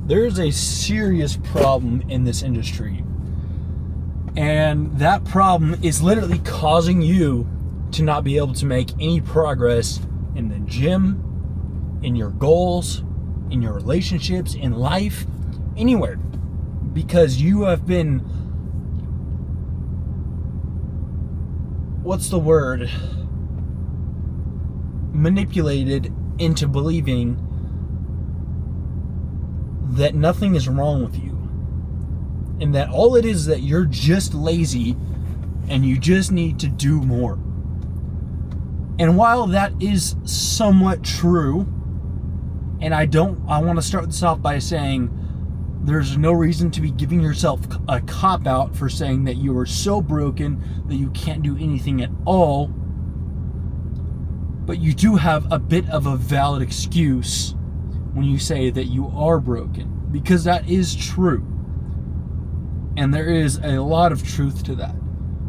There's a serious problem in this industry. And that problem is literally causing you to not be able to make any progress in the gym, in your goals, in your relationships, in life, anywhere. Because you have been, manipulated into believing that nothing is wrong with you. And that all it is that you're just lazy and you just need to do more. And while that is somewhat true, and I want to start this off by saying there's no reason to be giving yourself a cop-out for saying that you are so broken that you can't do anything at all. But you do have a bit of a valid excuse when you say that you are broken, because that is true. And there is a lot of truth to that.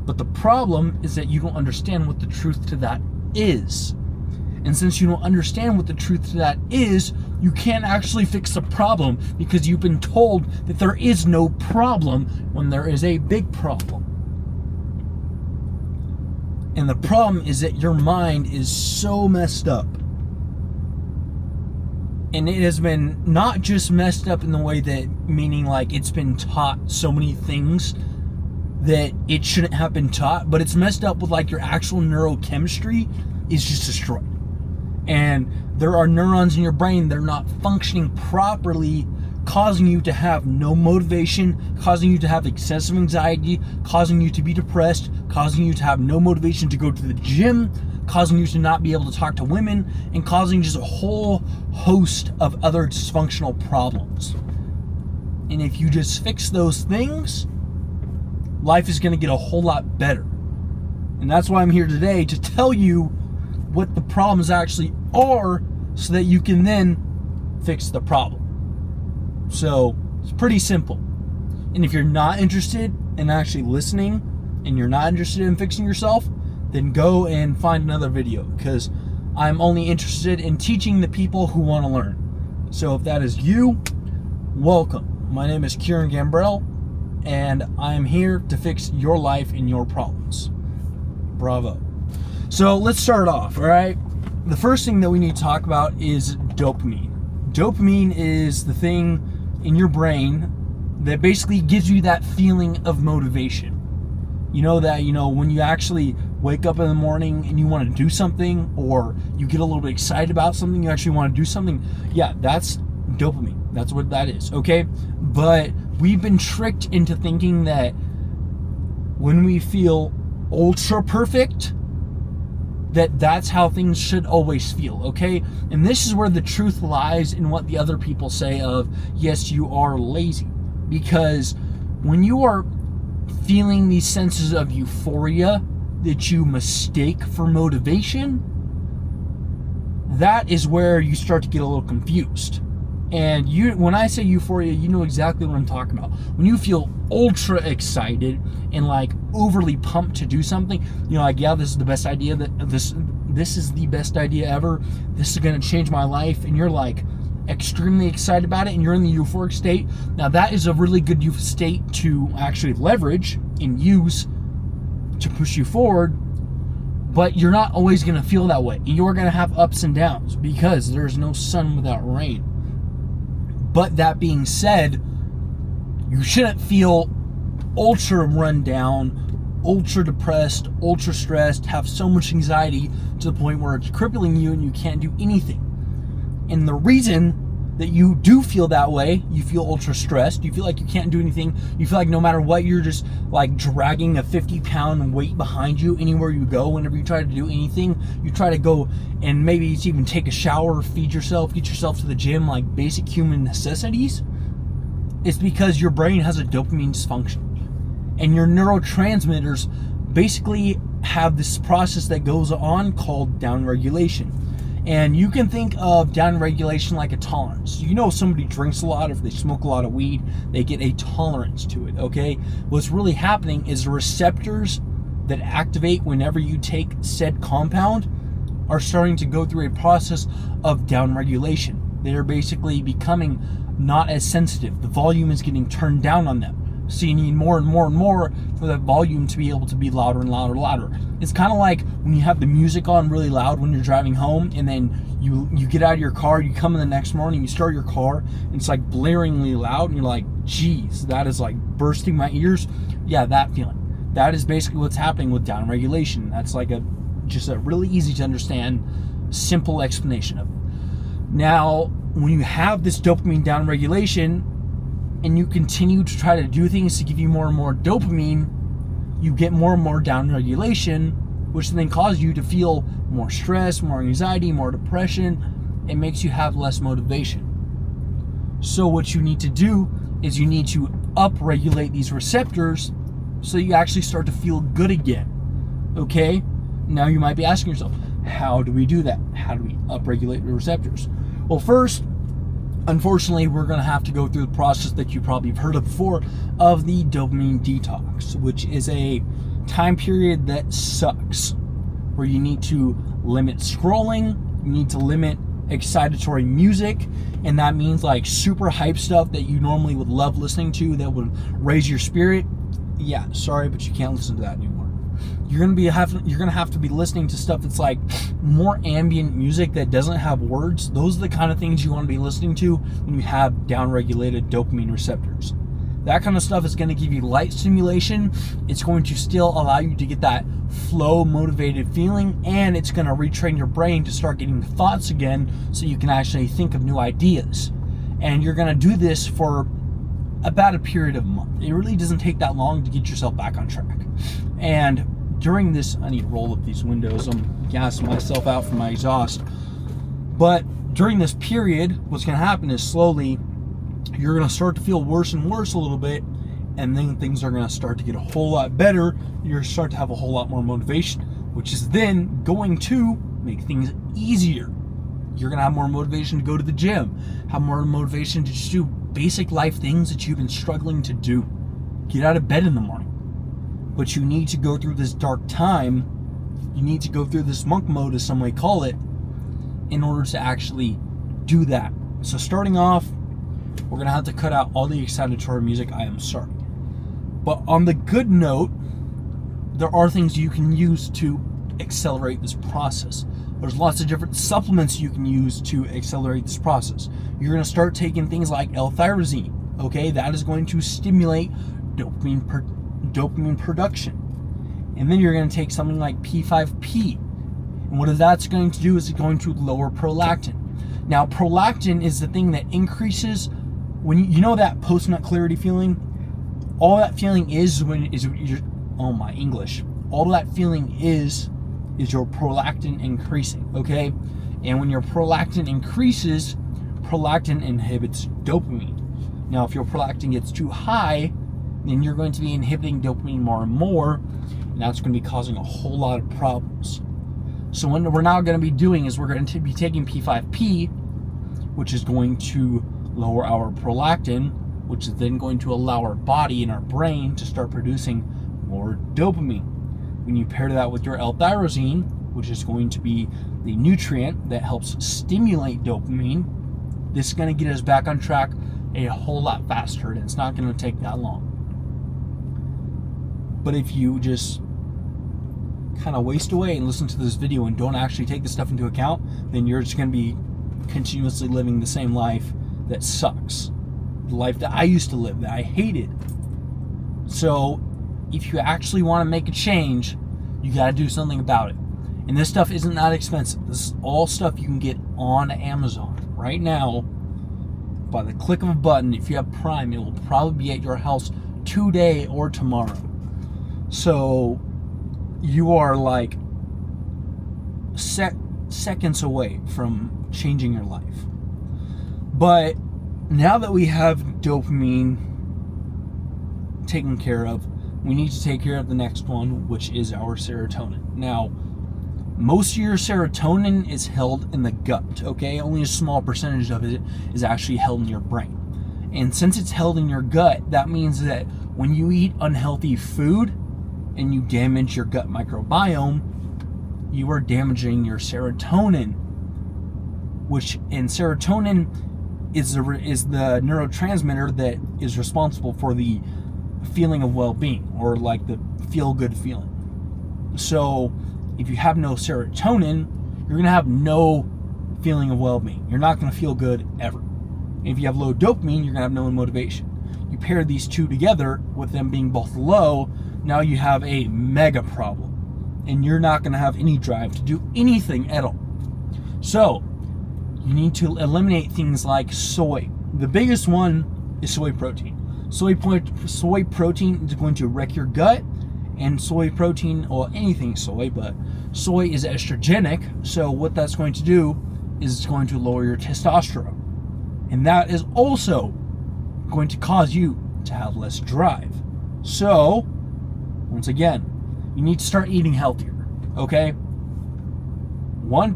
But the problem is that you don't understand what the truth to that is. And since you don't understand what the truth to that is, you can't actually fix the problem, because you've been told that there is no problem when there is a big problem. And the problem is that your mind is so messed up. And it has been not just messed up in the way that, meaning like it's been taught so many things that it shouldn't have been taught, but it's messed up with like your actual neurochemistry is just destroyed. And there are neurons in your brain that are not functioning properly, causing you to have no motivation, causing you to have excessive anxiety, causing you to be depressed, causing you to have no motivation to go to the gym, causing you to not be able to talk to women, and causing just a whole host of other dysfunctional problems. And if you just fix those things, life is going to get a whole lot better. And that's why I'm here today, to tell you what the problems actually are so that you can then fix the problem. So it's pretty simple. And if you're not interested in actually listening and you're not interested in fixing yourself, then go and find another video, because I'm only interested in teaching the people who want to learn. So if that is you, welcome. My name is Kieran Gambrell, and I'm here to fix your life and your problems. Bravo. So let's start off, all right? The first thing that we need to talk about is dopamine. Dopamine is the thing in your brain that basically gives you that feeling of motivation. You know that, when you actually wake up in the morning and you want to do something, or you get a little bit excited about something, you actually want to do something. Yeah, that's dopamine. That's what that is, okay? But we've been tricked into thinking that when we feel ultra perfect, that's how things should always feel, okay? And this is where the truth lies in what the other people say of, yes, you are lazy. Because when you are feeling these senses of euphoria that you mistake for motivation, that is where you start to get a little confused. And when I say euphoria, you know exactly what I'm talking about. When you feel ultra excited and like overly pumped to do something, like, yeah, this is the best idea, this is the best idea ever, this is going to change my life, and you're like extremely excited about it, and you're in the euphoric state. Now that is a really good state to actually leverage and use to push you forward, but you're not always going to feel that way. You're going to have ups and downs, because there's no sun without rain. But that being said, you shouldn't feel ultra run down, ultra depressed, ultra stressed, have so much anxiety to the point where it's crippling you and you can't do anything. And the reason that you do feel that way, you feel ultra stressed, you feel like you can't do anything, you feel like no matter what, you're just like dragging a 50-pound weight behind you anywhere you go. Whenever you try to do anything, you try to go and maybe it's even take a shower, feed yourself, get yourself to the gym, like basic human necessities. It's because your brain has a dopamine dysfunction. And your neurotransmitters basically have this process that goes on called downregulation. And you can think of downregulation like a tolerance. Somebody drinks a lot, or if they smoke a lot of weed, they get a tolerance to it, okay? What's really happening is the receptors that activate whenever you take said compound are starting to go through a process of downregulation. They're basically becoming not as sensitive. The volume is getting turned down on them. So you need more and more and more for that volume to be able to be louder and louder and louder. It's kind of like when you have the music on really loud when you're driving home, and then you get out of your car, you come in the next morning, you start your car, and it's like blaringly loud, and you're like, geez, that is like bursting my ears. Yeah, that feeling. That is basically what's happening with downregulation. That's like just a really easy to understand, simple explanation of it. Now, when you have this dopamine downregulation, and you continue to try to do things to give you more and more dopamine, you get more and more downregulation, which then causes you to feel more stress, more anxiety, more depression. It makes you have less motivation. So what you need to do is you need to upregulate these receptors so you actually start to feel good again. Okay? Now you might be asking yourself, how do we do that? How do we upregulate the receptors? Well, first, unfortunately, we're going to have to go through the process that you probably have heard of before of the dopamine detox, which is a time period that sucks, where you need to limit scrolling, you need to limit excitatory music, and that means like super hype stuff that you normally would love listening to that would raise your spirit. Yeah, sorry, but you can't listen to that anymore. You're gonna have to be listening to stuff that's like more ambient music that doesn't have words. Those are the kind of things you want to be listening to when you have downregulated dopamine receptors. That kind of stuff is going to give you light stimulation. It's going to still allow you to get that flow motivated feeling, and it's going to retrain your brain to start getting thoughts again so you can actually think of new ideas. And you're going to do this for about a period of a month. It really doesn't take that long to get yourself back on track. And during this, I need to roll up these windows. I'm gassing myself out from my exhaust. But during this period, what's going to happen is slowly you're going to start to feel worse and worse a little bit, and then things are going to start to get a whole lot better. You're going to start to have a whole lot more motivation, which is then going to make things easier. You're going to have more motivation to go to the gym, have more motivation to just do basic life things that you've been struggling to do. Get out of bed in the morning. But you need to go through this dark time. You need to go through this monk mode, as some may call it, in order to actually do that. So starting off, we're going to have to cut out all the excitatory music. I am sorry. But on the good note, there are things you can use to accelerate this process. There's lots of different supplements you can use to accelerate this process. You're going to start taking things like L-tyrosine. Okay, that is going to stimulate dopamine production. And then you're going to take something like P5P. And what that's going to do is it's going to lower prolactin. Now, prolactin is the thing that increases when you know that post-nut clarity feeling. All that feeling is all that feeling is your prolactin increasing. Okay, and when your prolactin increases, prolactin inhibits dopamine. Now, if your prolactin gets too high, then you're going to be inhibiting dopamine more and more, and that's going to be causing a whole lot of problems. So what we're now going to be doing is we're going to be taking P5P, which is going to lower our prolactin, which is then going to allow our body and our brain to start producing more dopamine. When you pair that with your L-tyrosine, which is going to be the nutrient that helps stimulate dopamine, this is going to get us back on track a whole lot faster, and it's not going to take that long. But if you just kind of waste away and listen to this video and don't actually take this stuff into account, then you're just going to be continuously living the same life that sucks. The life that I used to live, that I hated. So if you actually want to make a change, you got to do something about it. And this stuff isn't that expensive. This is all stuff you can get on Amazon right now by the click of a button. If you have Prime, it will probably be at your house today or tomorrow. So you are like seconds away from changing your life. But now that we have dopamine taken care of, we need to take care of the next one, which is our serotonin. Now, most of your serotonin is held in the gut, okay? Only a small percentage of it is actually held in your brain. And since it's held in your gut, that means that when you eat unhealthy food and you damage your gut microbiome, you are damaging your serotonin, which in serotonin is the neurotransmitter that is responsible for the feeling of well-being, or like the feel-good feeling. So if you have no serotonin, you're going to have no feeling of well-being. You're not going to feel good ever. And if you have low dopamine, you're going to have no motivation. You pair these two together with them being both low, now you have a mega problem. And you're not going to have any drive to do anything at all. So you need to eliminate things like soy. The biggest one is soy protein. Soy protein is going to wreck your gut, and soy protein, or anything soy, but soy is estrogenic, so what that's going to do is it's going to lower your testosterone. And that is also going to cause you to have less drive. So, once again, you need to start eating healthier, okay? 1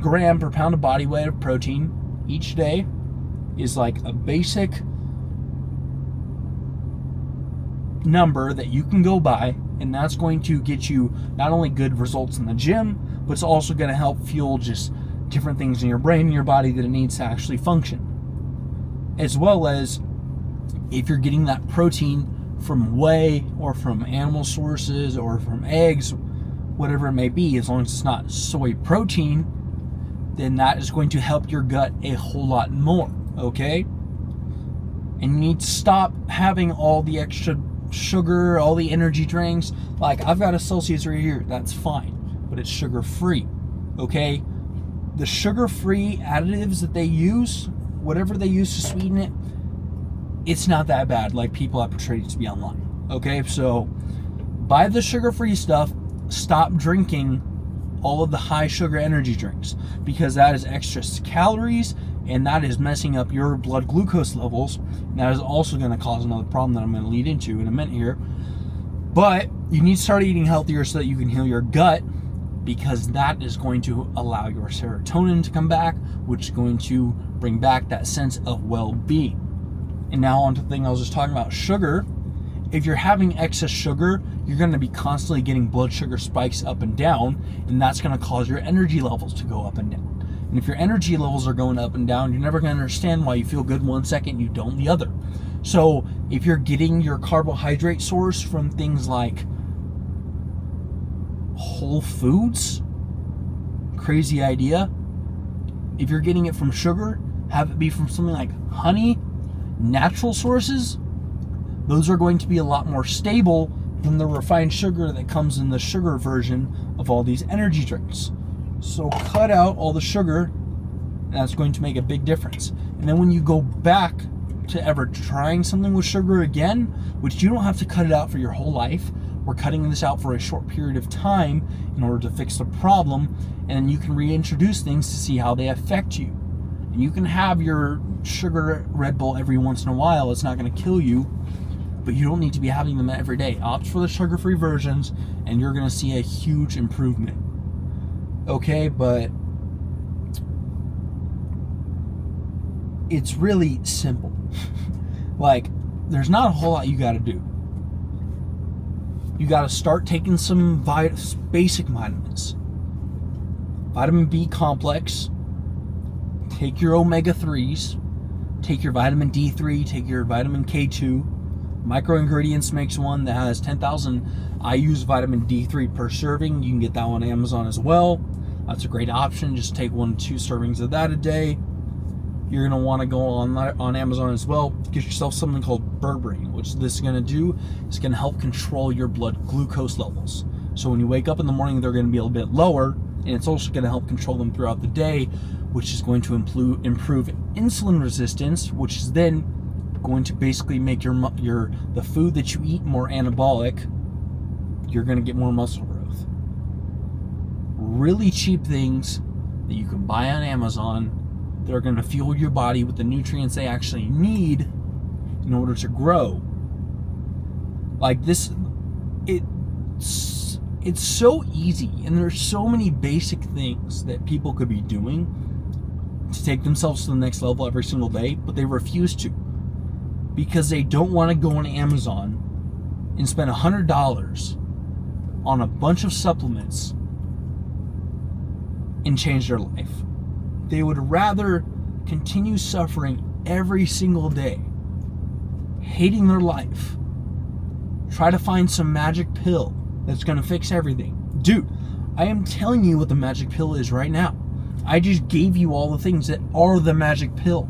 gram per pound of body weight of protein each day is like a basic number that you can go by, and that's going to get you not only good results in the gym, but it's also going to help fuel just different things in your brain and your body that it needs to actually function. As well as if you're getting that protein from whey or from animal sources or from eggs, whatever it may be, as long as it's not soy protein, then that is going to help your gut a whole lot more, okay? And you need to stop having all the extra sugar, all the energy drinks. Like, I've got a Celsius right here, that's fine, but it's sugar free, okay? The sugar free additives that they use, whatever they use to sweeten it, it's not that bad like people have portrayed it to be online, okay? So buy the sugar free stuff. Stop drinking all of the high sugar energy drinks, because that is extra calories and that is messing up your blood glucose levels. And that is also going to cause another problem that I'm going to lead into in a minute here. But you need to start eating healthier so that you can heal your gut, because that is going to allow your serotonin to come back, which is going to bring back that sense of well-being. And now on to the thing I was just talking about, sugar. If you're having excess sugar, you're going to be constantly getting blood sugar spikes up and down, and that's going to cause your energy levels to go up and down. And if your energy levels are going up and down, you're never going to understand why you feel good one second and you don't the other. So if you're getting your carbohydrate source from things like whole foods, crazy idea. If you're getting it from sugar, have it be from something like honey, natural sources. Those are going to be a lot more stable than the refined sugar that comes in the sugar version of all these energy drinks. So cut out all the sugar, and that's going to make a big difference. And then when you go back to ever trying something with sugar again, which you don't have to cut it out for your whole life, we're cutting this out for a short period of time in order to fix the problem, and then you can reintroduce things to see how they affect you. And you can have your sugar Red Bull every once in a while. It's not going to kill you, but you don't need to be having them every day. Opt for the sugar-free versions, and you're going to see a huge improvement. Okay, but it's really simple. Like, there's not a whole lot you got to do. You got to start taking some basic vitamins. Vitamin B complex. Take your omega-3s. Take your vitamin D3. Take your vitamin K2. Micro Ingredients makes one that has 10,000 IU's vitamin D3 per serving. You can get that on Amazon as well. That's a great option. Just take 1 to 2 servings of that a day. You're going to want to go on Amazon as well. Get yourself something called berberine, which this is going to do is going to help control your blood glucose levels. So when you wake up in the morning, they're going to be a little bit lower, and it's also going to help control them throughout the day, which is going to improve insulin resistance, which is then going to basically make the food that you eat more anabolic. You're going to get more muscle growth. Really cheap things that you can buy on Amazon that are going to fuel your body with the nutrients they actually need in order to grow. Like this, it's so easy, and there's so many basic things that people could be doing to take themselves to the next level every single day, but they refuse to, because they don't want to go on Amazon and spend $100 on a bunch of supplements and change their life. They would rather continue suffering every single day, hating their life, try to find some magic pill that's going to fix everything. Dude, I am telling you what the magic pill is right now. I just gave you all the things that are the magic pill.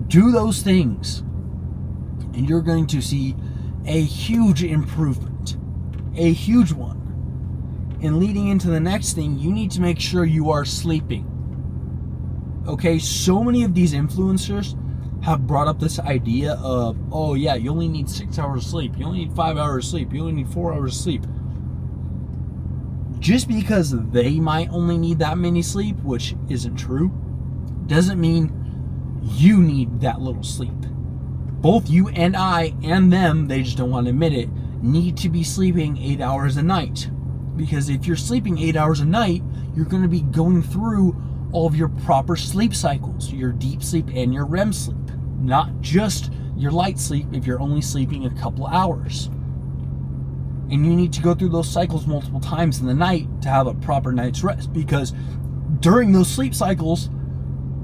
Do those things, and you're going to see a huge improvement, a huge one. And leading into the next thing, you need to make sure you are sleeping. Okay, so many of these influencers have brought up this idea of, oh yeah, you only need 6 hours of sleep, you only need 5 hours of sleep, you only need 4 hours of sleep. Just because they might only need that many sleep, which isn't true, doesn't mean you need that little sleep. Both you and I and them, they just don't want to admit it, need to be sleeping 8 hours a night. Because if you're sleeping 8 hours a night, you're going to be going through all of your proper sleep cycles, your deep sleep and your REM sleep, not just your light sleep if you're only sleeping a couple hours. And you need to go through those cycles multiple times in the night to have a proper night's rest, because during those sleep cycles,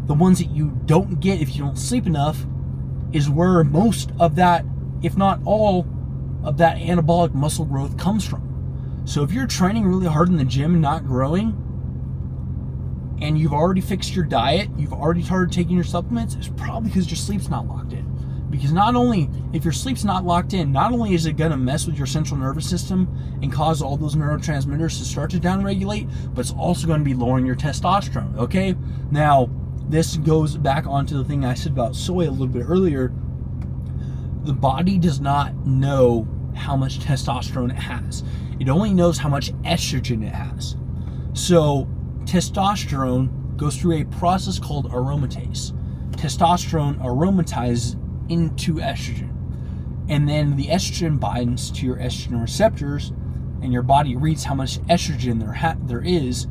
the ones that you don't get if you don't sleep enough is where most of that, if not all of that anabolic muscle growth comes from. So if you're training really hard in the gym and not growing, and you've already fixed your diet, you've already started taking your supplements, it's probably because your sleep's not locked in. Because not only, if your sleep's not locked in, not only is it going to mess with your central nervous system and cause all those neurotransmitters to start to downregulate, but it's also going to be lowering your testosterone, okay? Now, this goes back onto the thing I said about soy a little bit earlier. The body does not know how much testosterone it has. It only knows how much estrogen it has. So, testosterone goes through a process called aromatase. Testosterone aromatizes into estrogen, and then the estrogen binds to your estrogen receptors, and your body reads how much estrogen there is,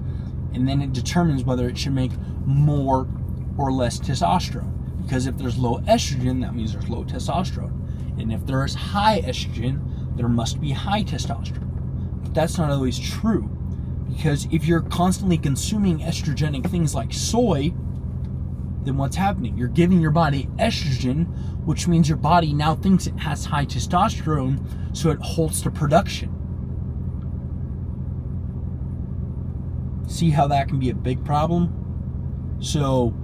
and then it determines whether it should make more or less testosterone. Because if there's low estrogen, that means there's low testosterone, and if there is high estrogen, there must be high testosterone. But that's not always true, because if you're constantly consuming estrogenic things like soy, then what's happening? You're giving your body estrogen, which means your body now thinks it has high testosterone, so it halts the production. See how that can be a big problem? So,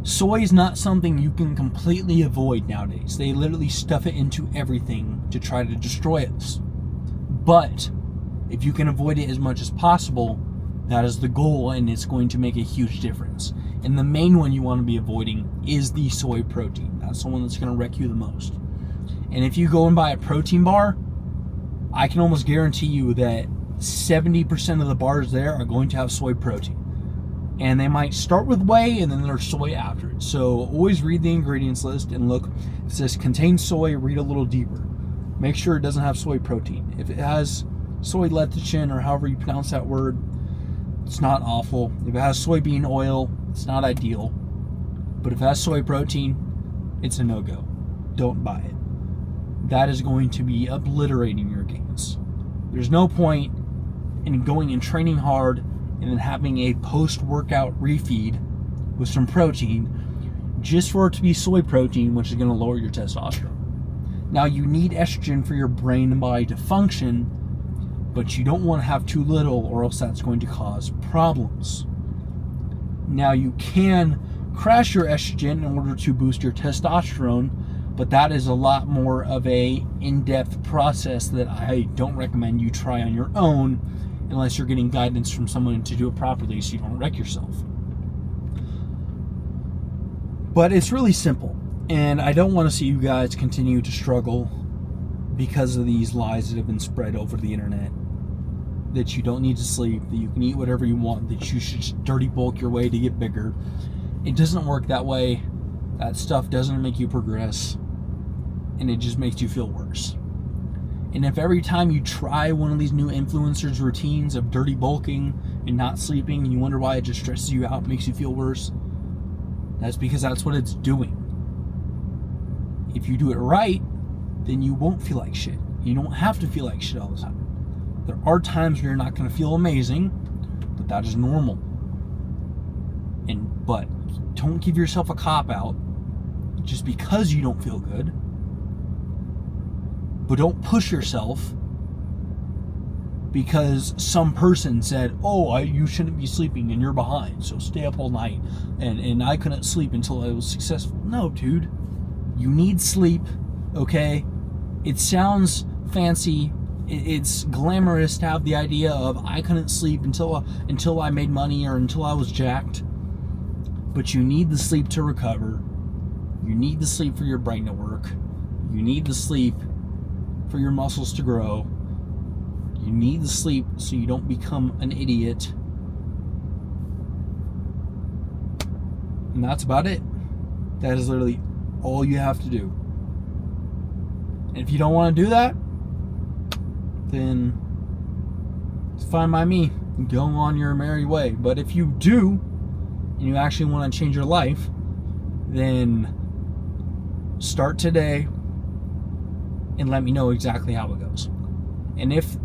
soy is not something you can completely avoid nowadays. They literally stuff it into everything to try to destroy us. But if you can avoid it as much as possible, that is the goal, and it's going to make a huge difference. And the main one you want to be avoiding is the soy protein. That's the one that's going to wreck you the most. And if you go and buy a protein bar, I can almost guarantee you that 70% of the bars there are going to have soy protein. And they might start with whey and then there's soy after it. So always read the ingredients list and look. If it says contains soy, read a little deeper. Make sure it doesn't have soy protein. If it has soy lecithin, or however you pronounce that word, it's not awful. If it has soybean oil, it's not ideal. But if it has soy protein, it's a no-go. Don't buy it. That is going to be obliterating your gains. There's no point in going and training hard and then having a post-workout refeed with some protein just for it to be soy protein, which is going to lower your testosterone. Now, you need estrogen for your brain and body to function, but you don't want to have too little, or else that's going to cause problems. Now, you can crash your estrogen in order to boost your testosterone, but that is a lot more of a in-depth process that I don't recommend you try on your own unless you're getting guidance from someone to do it properly so you don't wreck yourself. But it's really simple, and I don't want to see you guys continue to struggle because of these lies that have been spread over the internet. That you don't need to sleep, that you can eat whatever you want, that you should just dirty bulk your way to get bigger. It doesn't work that way. That stuff doesn't make you progress, and it just makes you feel worse. And if every time you try one of these new influencers' routines of dirty bulking and not sleeping, and you wonder why it just stresses you out, makes you feel worse, that's because that's what it's doing. If you do it right, then you won't feel like shit. You don't have to feel like shit all the time. There are times where you're not going to feel amazing, but that is normal. But don't give yourself a cop-out just because you don't feel good. But don't push yourself because some person said, oh, you shouldn't be sleeping and you're behind, so stay up all night. And I couldn't sleep until I was successful. No, dude. You need sleep, okay? It sounds fancy. It's glamorous to have the idea of I couldn't sleep until I made money or until I was jacked. But you need the sleep to recover. You need the sleep for your brain to work. You need the sleep for your muscles to grow. You need the sleep so you don't become an idiot. And that's about it. That is literally all you have to do. And if you don't want to do that, then it's fine by me. Go on your merry way. But if you do, and you actually want to change your life, then start today and let me know exactly how it goes. And if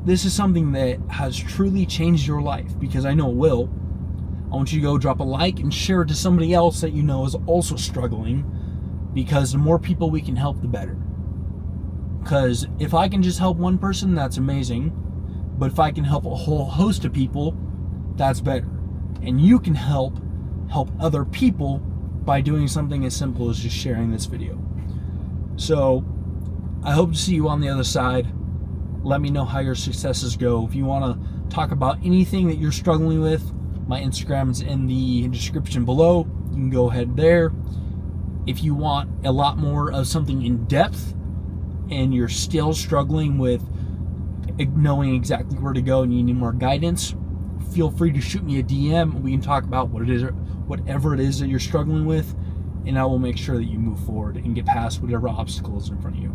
this is something that has truly changed your life, because I know it will, I want you to go drop a like and share it to somebody else that you know is also struggling, because the more people we can help, the better. Because if I can just help one person, that's amazing. But if I can help a whole host of people, that's better. And you can help other people by doing something as simple as just sharing this video. So I hope to see you on the other side. Let me know how your successes go. If you want to talk about anything that you're struggling with, my Instagram is in the description below. You can go ahead there. If you want a lot more of something in depth and you're still struggling with knowing exactly where to go and you need more guidance, feel free to shoot me a DM. We can talk about whatever it is that you're struggling with, and I will make sure that you move forward and get past whatever obstacle is in front of you.